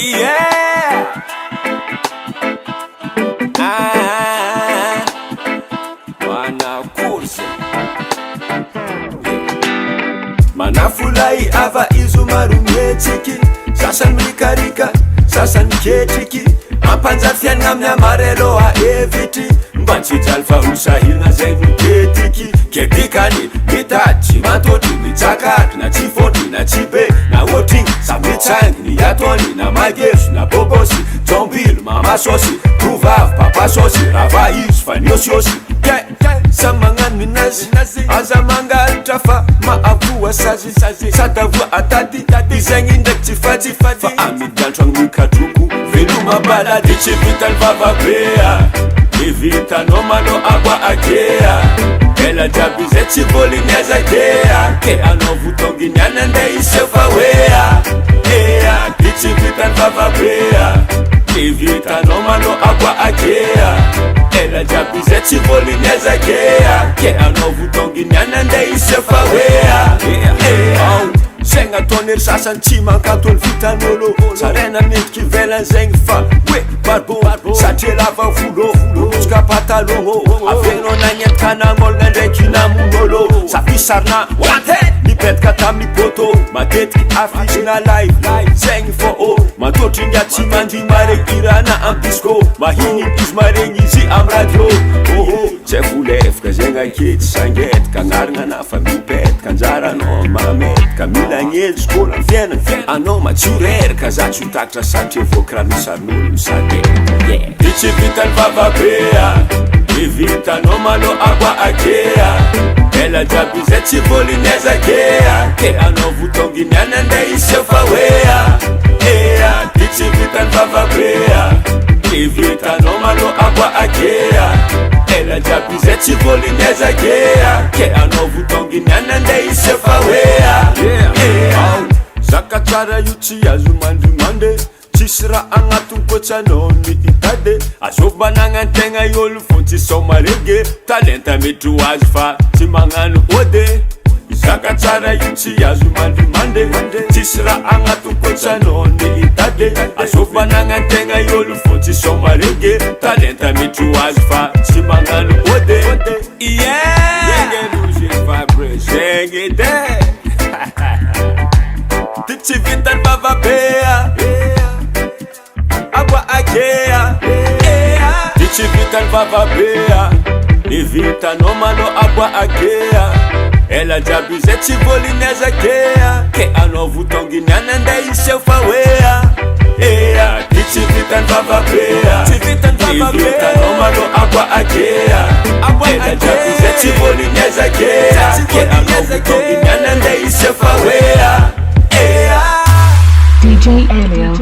Yeah. Wanakurse manafulai ava izo marometsiki sasany mikarika sasany ketriky ampanjafiana amin'ny amareloha evitry mba tsy jaly fa hosahina zay miketiky kebikany mitady matotry mitsakatry na tsy fotry na tsy be na otrigny samitsanginy atony na mageso na bobosy jombilo mamasosy tovavy papasosy rava izy fa niosiosy sa magnano minazy aza mangalitra fa maavoa sazy sadavoa atady izagny indraiky tsy faty fa amidantragno mikadroko veloma balady tsy vitany vavabea ny vitanao manao aba akea ela jiaby zay tsy voliny azakea ke anao votonginy any ande isefa hoea ea ty tsy vitany vavabea ny vitanao manao aba akea ela jiaby zay tsy voliny azakea ke anao votonginy any ande isefa hoea zegny ataony ery sasany tsy mankatony vitan'olo sarena mendriky ivelany zegny fa hoe barbo satria lava volo otsika patalogno avegnao nagnentika nagnolagna ndraiky namon'olo safisarina oate nipetaka tamin'ny poto matetiky afisina live zegny fô matotry inga tsy mandry maregirana ampisco mahiny izy maregny izy am radio tsy volefaka zegny akety sangetika agnarana na fa mipetaka anjaranao mametka milagnezy kola ny fiainana anao matsoreraka za tsy hotakatra satria voakiraha misarin'olo misadeka ty tsy vitany vavabea ny vitanao manao aba akea ela jiaby zay tsy voliny azakea ke anao votonginy any ande isefa hoea ea ty tsy vitany vavabea ny vitanao manao aba akea ela jiaby zay tsy voliny azakea ke anao votonginy any ande isefa hoea zaka tsara io tsy azo mandrimande tsisy raha agnatony kotsanao ny itady azovy managnan-tegna iolo fo tsy somarege talenta metry ho azy fa tsy magnano ode zaka tsara io tsy azo mandrimande tsisy raha agnatony kotsanao ny itady azovy managnan-tegna iolo fo tsy somarege talenta metry ho azy fa tsy magnano ode zegny ede ty tsy vitany vavabea aba akea ty tsy vitany vavabea ny vitanao manao aba akea ela jiaby zay tsy voliny azakea ke anao votonginy any ande isefa hoea ea ty tsy vitany vavabea ny vitanao manao aba akea ela jiaby zay tsy voliny azakea ke anao votonginy any ande isefa hoea DJ Elio.